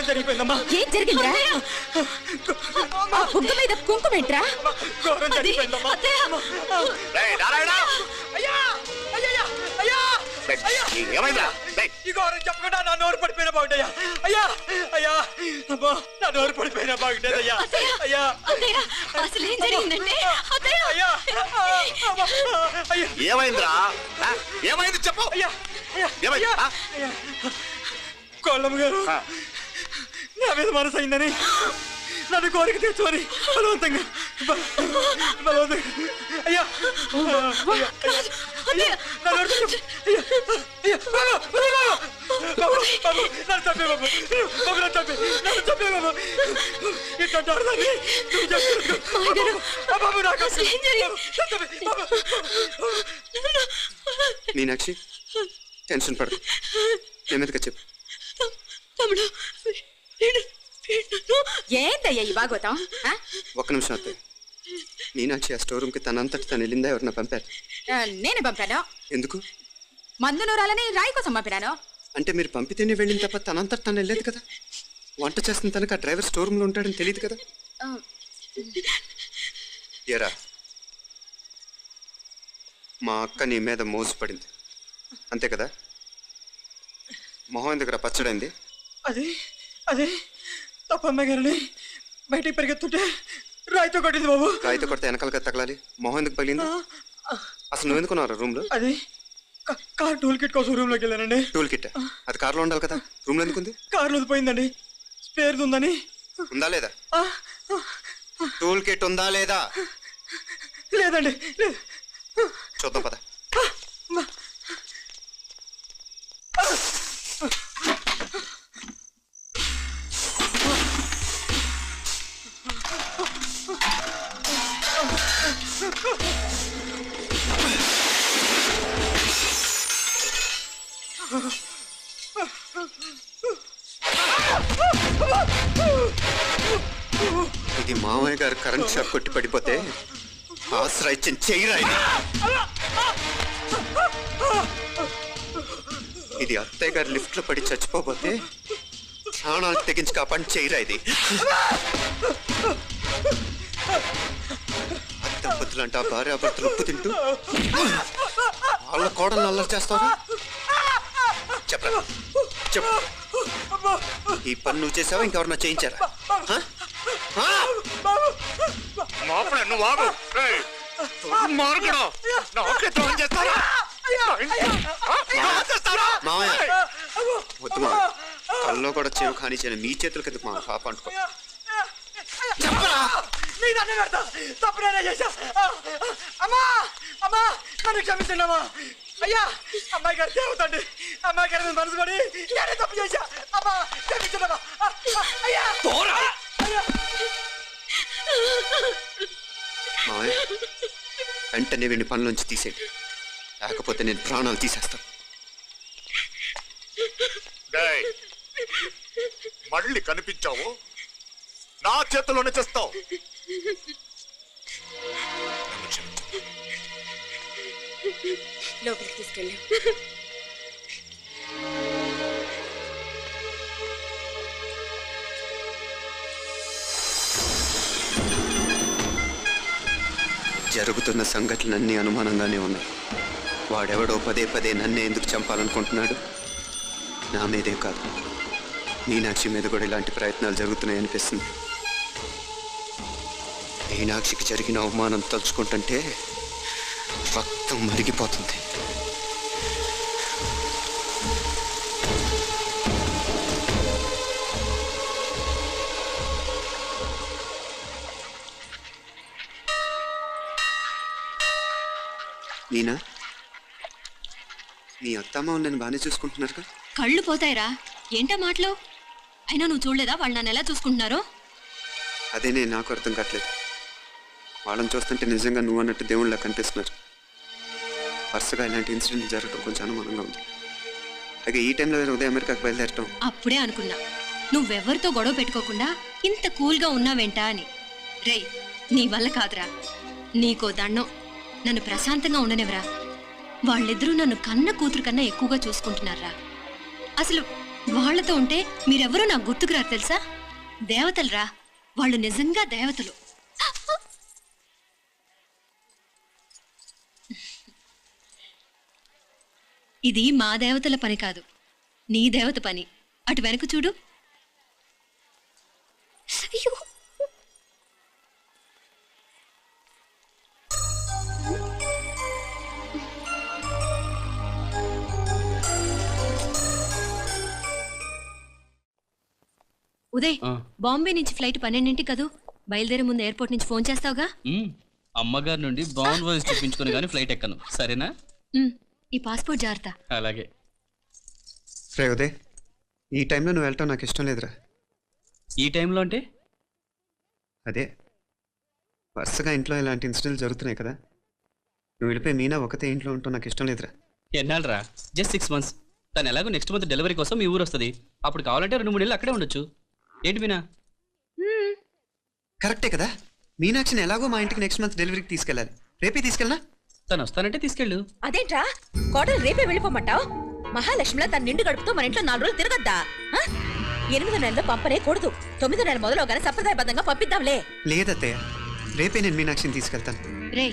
జరిగిపోయిందమ్మా. ఏం జరిగిందిరా? ఆ బుగ్గ మీద కుంకుమేంట్రా? ఘోరం జరిగిపోయిందమ్మా. ఈ ఘోరం చెప్పకుండా నా నోరు పడిపోయినా బాగుంటాయా? అయ్యా అయ్యా అమ్మా, నా నోరు పడిపోయినా బాగుంటేదయ్యా. అయ్యా అసలు ఏం జరిగిందంటే అయ్యా ఏమైందిరా? ఏమైంది చెప్పు. కోళ్ళమ్మ గారు నా మీద మనసు అయిందని నన్ను కోరిక తెచ్చుకొని బలవంతంగా అయ్యా నన్ను చంపే బాబు, నన్ను చంపే బాబు. ఇట్లాంటి ఆడదాన్ని బాబు నాకు మీనాక్షి టెన్షన్ పడకు, నెమ్మదిగా చెప్పు. ఏంటయ్యా ఈ భాగవతం? ఒక్క నిమిషం అత్తయ్య. మీనాక్షి ఆ స్టోర్ రూమ్కి తనంతటి తను వెళ్ళిందా, ఎవరన్నా పంపారు? నేనే పంపాను. ఎందుకు? మందు నూరాలని రాయి కోసం పంపినాను. అంటే మీరు పంపితేనే వెళ్ళింది తప్ప తనంతటి తను వెళ్ళలేదు కదా. వంట చేస్తున్న తనకు ఆ డ్రైవర్ స్టోర్ రూమ్లో ఉంటాడని తెలియదు కదా. ఏరా, మా అక్క నీ మీద మోజు పడింది అంతే కదా. మొహం దగ్గర పచ్చడైంది. అది అదే తప్పమ్మ గారిని బయటికి పరిగెత్తుంటే రాయితో కొట్టింది బాబు. రాయితో కొడితే వెనకాలగా తగలాలి, మొహం ఎందుకు పగిలింది? అసలు నువ్వు ఎందుకున్నావు రూమ్ లో? అది కార్ టూల్ కిట్ కోసం రూమ్ లోకి వెళ్ళానండి. టూల్ కిట్ అది కార్లో ఉండాలి కదా, రూమ్ లో ఎందుకుంది? కార్లో పోయిందండి, స్పేర్ ఉందని. ఉందా లేదా? టూల్ కిట్ ఉందా లేదా? లేదండి. చూద్దాం పద. ఇది మామయ్య గారు కరెంట్ షాక్ కొట్టి పడిపోతే ఆశ్రయించిన చెయ్యరా. ఇది అత్తయ్య గారు లిఫ్ట్ లో పడి చచ్చిపోతే ప్రాణాలు తెగించి కాపాడి చెయ్యరా. ఇది దంపతులంట భార్యాభర్తలు ఉప్పు తింటూ వాళ్ళ కోడలు అల్లరి చేస్తారా? చెప్పరా చెప్పు. ఈ పని నువ్వు చేసావా, ఇంకెవరన్నా చేయించారా? వద్దు మా కల్లో కూడా చేవు కానిచ్చాను, మీ చేతుల కింద మా పాప అంటుకో. చెప్పరా, తప్పునేనా చేశా. అమ్మా అమ్మా నన్ను క్షమించండి అమ్మా. అయ్యా అమ్మాయి గారు దేవుతండి, అమ్మాయి గారి మనసు పడి నేనే తప్పు చేశా. అమ్మా క్షమించండి అమ్మా. అయ్యా మావయ్య వెంటనే వీడిని పనిలోంచి తీసేయండి, లేకపోతే నేను ప్రాణాలు తీసేస్తాను. మళ్ళీ కనిపించావు నా చేతిలోనే చేస్తావు. లోపలికి తీసుకెళ్ళా. జరుగుతున్న సంఘటనలన్నీ అనుమానంగానే ఉన్నాయి. వాడెవడో పదే పదే నన్నే ఎందుకు చంపాలనుకుంటున్నాడు? నా మీదే కాదు, మీనాక్షి మీద కూడా ఇలాంటి ప్రయత్నాలు జరుగుతున్నాయి అనిపిస్తుంది. మీనాక్షికి జరిగిన అవమానం తలుచుకుంటుంటే రక్తం మరిగిపోతుంది. మీనా, మీ అత్తమ్మ నన్ను బాగానే చూసుకుంటున్నారుగా? కళ్ళు పోతాయిరా, ఏంటా మాటలు? అయినా నువ్వు చూడలేదా వాళ్ళు నన్ను ఎలా చూసుకుంటున్నారో? అదేనే నాకు అర్థం కావట్లేదు. వాళ్ళని చూస్తుంటే నిజంగా నువ్వు అన్నట్టు దేవుళ్ళ కనిపిస్తున్నారు. వరుసగా ఇలాంటి ఇన్సిడెంట్ జరగడం కొంచెం అనుమానంగా ఉంది. అలాగే ఈ టైంలో ఉదయం అమెరికాకు బయలుదేరటం. అప్పుడే అనుకున్నా నువ్వెవరితో గొడవ పెట్టుకోకుండా ఇంత కూల్గా ఉన్నావేంటా అని. రేయ్, నీ వల్ల కాదురా, నీకో దండం, నన్ను ప్రశాంతంగా ఉండనివరా. వాళ్ళిద్దరూ నన్ను కన్న కూతురు కన్నా ఎక్కువగా చూసుకుంటున్నారా. అసలు వాళ్ళతో ఉంటే మీరెవరో నాకు గుర్తుకురారు తెలుసా? దేవతలురా, వాళ్ళు నిజంగా దేవతలు. ఇది మా దేవతల పని కాదు, నీ దేవత పని. అటు వెనక చూడు. అయ్యో, ఉదయ్, బాంబే నుంచి ఫ్లైట్ 12ంటికి కదూ. బయలుదేరే ముందు ఎయిర్పోర్ట్ నుంచి ఫోన్ చేస్తావుగా? అమ్మగారి నుండి బ్రౌన్ వాయిస్ చూపించుకుని కానీ ఫ్లైట్ ఎక్కను, సరేనా? ఈ పాస్పోర్ట్ జాగ్రత్త. అలాగే. రే ఉదయ్, ఈ టైంలో నువ్వు వెళ్ళటం నాకు ఇష్టం లేదురా. ఈ టైంలో అంటే? అదే వరుసగా ఇంట్లో ఇలాంటి ఇన్సిడెంట్లు జరుగుతున్నాయి కదా, నువ్వు వెళ్ళిపోయి మీనా ఒకతే ఇంట్లో ఉంటావు నాకు ఇష్టం లేదురా. ఎన్నాళ్ళరా? Just 6 months. తను ఎలాగో నెక్స్ట్ మంత్ డెలివరీ కోసం మీ ఊరు వస్తుంది. అప్పుడు కావాలంటే 2-3 నెలలు అక్కడే ఉండొచ్చు. ఏంటి మీనా? కరెక్టే కదా, మీనాక్షిని ఎలాగో మా ఇంటికి నెక్స్ట్ మంత్ డెలివరీకి తీసుకెళ్ళాలి. రేపే తీసుకెళ్ళనా? తను వస్తానంటే తీసుకెళ్ళు. అదేంట్రా కోడలు రేపే వెళ్ళిపోమంటావు? మహాలక్ష్మిలా తన నిండు గడుపుతూ మన ఇంట్లో 4 రోజులు తిరగద్దా? 8వ నెలలో పంపనే కూడదు. 9వ నెల మొదలుగానే సంప్రదాయబద్ధంగా పంపిద్దాంలే. లేదత్తయ్య, రేపే నేను మీనాక్షిని తీసుకెళ్తాను. రే,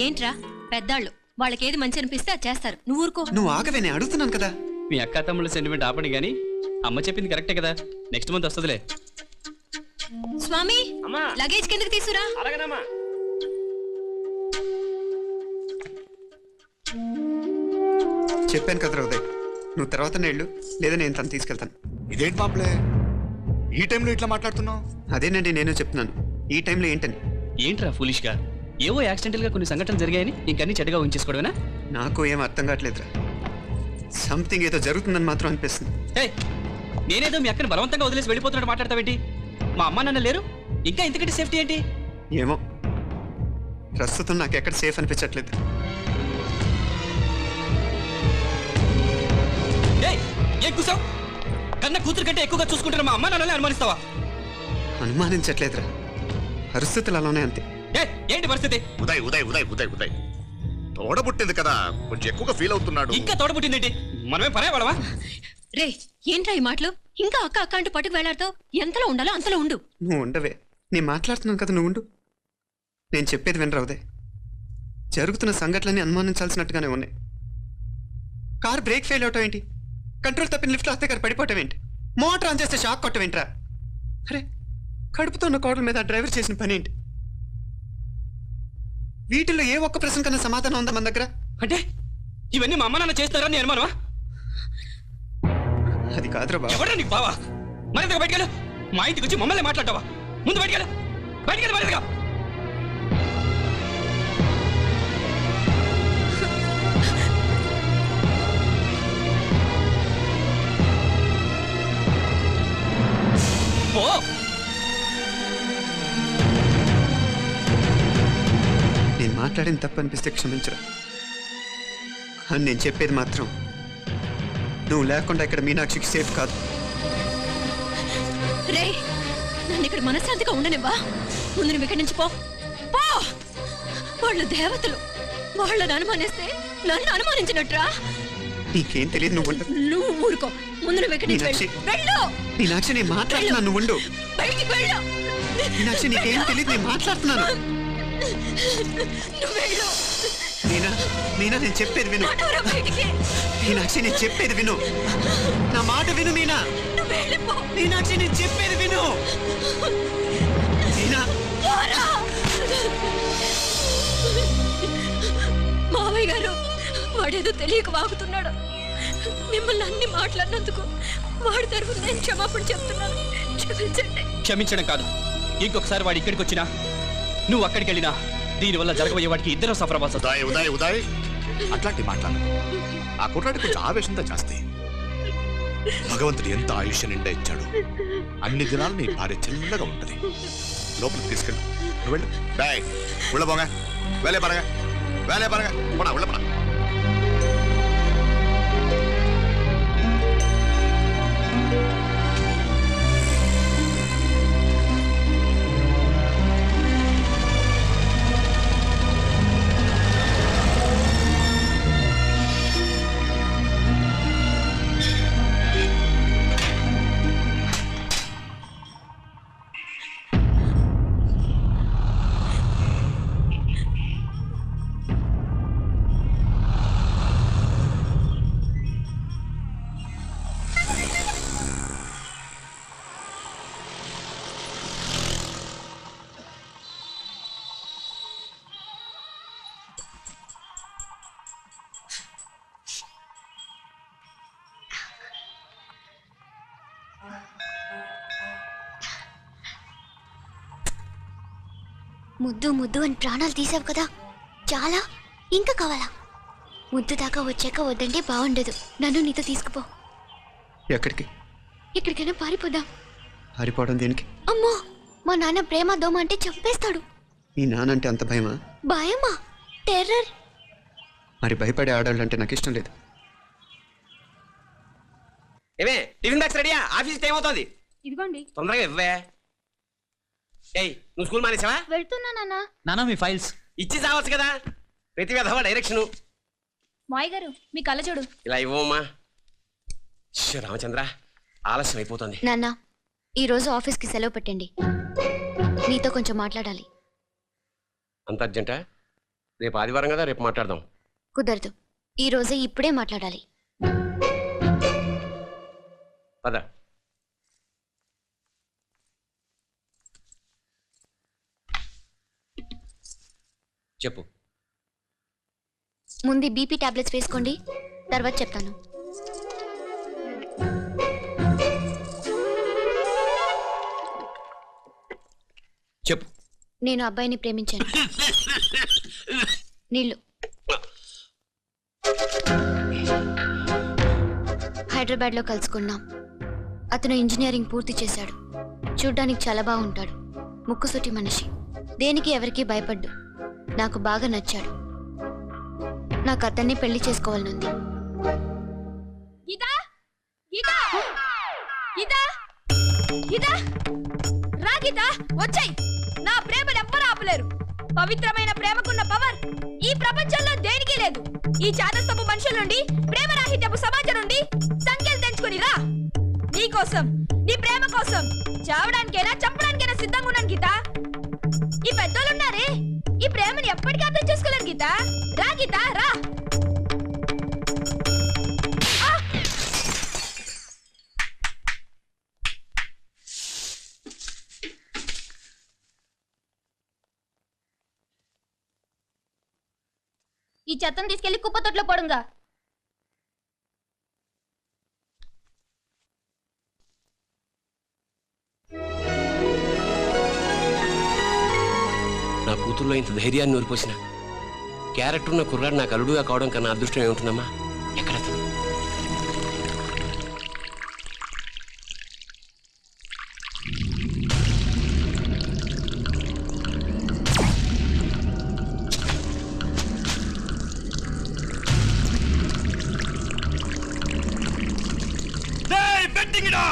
ఏంట్రా పెద్దాళ్ళు, వాళ్ళకేది మంచి అనిపిస్తే అది చేస్తారు. నువ్వు ఊరుకో. నువ్వు ఆగవే, నేను అడుగుతున్నాను కదా. మీ అక్క తమ్ముళ్ళ సెంటిమెంట్ ఆపండి కానీ అమ్మ చెప్పింది కరెక్టే కదా, నెక్స్ట్ మంత్ వస్తుందిలే. స్వామి, లగేజ్ కిందకి తీసురా. చెప్పాను కదరా ఉదయ్, నువ్వు తర్వాత నేళ్ళు లేదా నేను తను తీసుకెళ్తాను. ఇదేంటి మాప్లే, ఈ టైంలో ఇట్లా మాట్లాడుతున్నావు? అదేనండి నేను చెప్తున్నాను, ఈ టైంలో ఏంటని. ఏంట్రా ఫులిష్ గా? ఏవో యాక్సిడెంటల్ గా కొన్ని సంఘటనలు జరిగాయని ఇంకన్నీ చెడ్డగా ఉంచేసుకోవడమేనా? నాకు ఏం అర్థం కావట్లేదురా, సంథింగ్ ఏదో జరుగుతుందని మాత్రం అనిపిస్తుంది. నేనేదో మీ అక్కని బలవంతంగా వదిలేసి వెళ్ళిపోతున్నట్టు మాట్లాడతావేంటి? మా అమ్మ నాన్న లేరు, ఇంకా ఇంతకంటే సేఫ్టీ ఏంటి? ఏమో, ప్రస్తుతం నాకు ఎక్కడ సేఫ్ అనిపించట్లేదు. ఏం కూసావు? కన్న కూతురు కంటే ఎక్కువగా చూసుకుంటారు మా అమ్మ నాన్నలే అనుమానిస్తావా? అనుమానించట్లేదురా, పరిస్థితులు అలానే అంతే. ఏంటి పరిస్థితి? ఉదయ్ ఉదయ్ ఉదయ్ ఉదయ్ ఉదయ్ తోడబుట్టింది కదా, కొంచెం ఎక్కువగా ఫీల్ అవుతున్నాడు. ఇంకా తోడబుట్టిందేంటి? మనమే పరేవాళ్ళవా? రే, ఏంట్రా ఈ మాటలు? ఇంకా అక్క అక్క అంటూ పట్టుకు వెళ్లాడుతావు. ఎంతలో ఉండాలో అంతలో ఉండు. నువ్వు ఉండవే, నేను మాట్లాడుతున్నాను కదా, నువ్వు ఉండు. నేను చెప్పేది వినరా ఉదయ్, జరుగుతున్న సంఘటనలన్నీ అనుమానించాల్సినట్టుగానే ఉన్నాయి. కారు బ్రేక్ ఫెయిల్ అవటం ఏంటి, కంట్రోల్ తప్పిన లిఫ్ట్లో అత్తే గారు పడిపోవటం ఏంటి, మోటార్ ఆన్ చేస్తే షాక్ కొట్టం ఏంట్రా? అరే, కడుపుతో ఉన్న కోడల మీద డ్రైవర్ చేసిన పని ఏంటి? వీటిల్లో ఏ ఒక్క ప్రశ్న కన్నా సమాధానం ఉందా మన దగ్గర? అంటే ఇవన్నీ మా అమ్మ నాన్న చేస్తారని నేను అనుమానమా? అది కాదురా బాబు. ఎవరా నీకు బావా? మరింతగా బయటకెళ్ళు. మా ఇంటికి వచ్చి మమ్మల్ని మాట్లాడతావా? ముందు బయటకెళ్ళు, బయటకెళ్ళు మరింతగా. నేను మాట్లాడిన తప్పు అనిపిస్తే క్షమించరా, అని నేను చెప్పేది మాత్రం నువ్వు లేకుండా ఇక్కడ మీనాక్షికి సేఫ్ కాదు. రే, నన్ను ఇక్కడ మనశ్శాంతిగా ఉండనివ్వా. ముందు నువ్వు ఇక్కడి నుంచి పో. వాళ్ళు దేవతలు, వాళ్ళని అనుమానిస్తే నన్ను అనుమానించినట్రా. నీకేం తెలియదు, నువ్వు ఉండు. నువ్వు ఊరుకో. ముందు నువ్వు ఇక్కడి నుంచి వెళ్ళు. మీనాక్షి, నేను మాట్లాడుతున్నాను, నువ్వు ఉండు. బయటికి వెళ్ళు. మీనాక్షి, నీకేం తెలియదు, నేను మాట్లాడుతున్నాను. నువ్వు వెళ్ళు. మీనా, మీనా, నేను చెప్పేది విను. బయటికి. మీనాక్షి, నేను చెప్పేది విను, నా మాట విను. మీనా, నువ్వు వెళ్ళిపో. మీనాక్షి, నేను చెప్పేది విను. మీనా, మావయ్య గారు, వాడేదో తెలియక వాగుతున్నాడు. మిమ్మల్ని అన్ని మాట్లాడినందుకు వాడి తరఫున నేను క్షమాపణ చెప్తున్నాను. క్షమించండి. క్షమించడం కాదు, ఇంకొకసారి వాడు ఇక్కడికి వచ్చినా నువ్వు అక్కడికి వెళ్ళినా దీనివల్ల జరగబోయే వాడికి ఇద్దరు సఫర్ అవ్వాల్సి వస్తుంది. ఉదయ్ ఉదయ్ ఉదయ్ అట్లాంటి మాట్లాడు. ఆ కుట్రాడి కొంచెం ఆవేశంతో చేస్తే భగవంతుడు ఎంత ఆయుష్య నిండా ఇచ్చాడు. అన్ని దినాలు నీ భార్య చిల్లగా ఉంటది. లోపలికి తీసుకెళ్ళు, నువ్వు వెళ్ళు. డాయ్ ఉళ్ళ పోగా, వేలే పరగా, వేలే పరగా, పోనా ఉళ్ళ పడా. ముద్దు ముద్దు అని ప్రాణాలు తీసావు కదా, చాలా ఇంకా కావాలా? ముద్దు దాకా వచ్చాక వద్దంటే బాగుండదు. నన్ను నీతో తీసుకుపో. ఎక్కడికి? ఎక్కడికైనా పారిపోదాం. పారిపోవడం దేనికి? అమ్మో, మా నాన్న ప్రేమ దోమ అంటే చంపేస్తాడు. మీ నానంటే అంత భయమా? భయమా? టెర్రర్. మరి భయపడే ఆడాలంటే నాకు ఇష్టం లేదు. ఏమే టిఫిన్ బ్యాగ్స్ రెడీయా? ఆఫీస్ టైం అవుతుంది. ఇదిగోండి. తొందరగా ఇవ్వే. ఏయ్ నువ్వు స్కూల్ మానేసావా? వెళ్తున్నా నాన్న. నానా మీ ఫైల్స్ ఇచ్చి చావచ్చు కదా. ప్రతి విధవా డైరెక్షను. మాయ్ గారు మీ కళ్ళ చూడు. ఇలా ఇవ్వమ్మా. రామచంద్ర ఆలస్యం అయిపోతుంది. నాన్న, ఈరోజు ఆఫీస్కి సెలవు పెట్టండి. నీతో కొంచెం మాట్లాడాలి. అంత అర్జెంటా? రేపు ఆదివారం కదా, రేపు మాట్లాడదాం. కుదరదు, ఈ రోజే ఇప్పుడే మాట్లాడాలి. పద. చెప్పు. ముందు బీపీ టాబ్లెట్స్ వేసుకోండి, తర్వాత చెప్తాను. చెప్పు. నేను అబ్బాయిని ప్రేమించాను. నీళ్ళు. హైదరాబాద్లో కలుసుకున్నాం. అతను ఇంజనీరింగ్ పూర్తి చేశాడు. చూడ్డానికి చాలా బాగుంటాడు. ముక్కుసూటి మనిషి. దేనికి ఎవరికీ భయపడ్డు. నాకు బాగా నచ్చాడు. నాకు అతన్ని పెళ్లి చేసుకోవాలనుంది. గీతా గీతా గీతా గీతా రా గీతా, వచ్చాయి. నా ప్రేమను ఎవ్వరూ ఆపలేరు. పవిత్రమైన ప్రేమకున్న పవర్ ఈ ప్రపంచంలో దేనికి లేదు. ఈ చాదస్తపు మనుషుల నుండి, ప్రేమరాహిత్యపు సమాజం నుండి సంఖ్యలు తెంచుకుని రా. నీ కోసం, నీ ప్రేమ కోసం చావడానికైనా చంపడానికైనా సిద్ధంగా ఉన్నాను గీతా. ఈ పెద్దోళ్ళున్నారే, ఈ ప్రేమని ఎప్పటికీ అర్థం చేసుకోలేరు గీతా. రా గీతా రా. ఈ చెత్తను తీసుకెళ్లి కుప్ప తొట్లో పడుంగా. నా కూతుర్లో ఇంత ధైర్యాన్ని నూరిపోసిన క్యారెక్టర్ ఉన్న కుర్రాడు నాకు అల్లుడుగా కావడం కన్నా అదృష్టం ఏముంటుందమ్మా? ఎక్కడ అతను? పెట్టింగిడా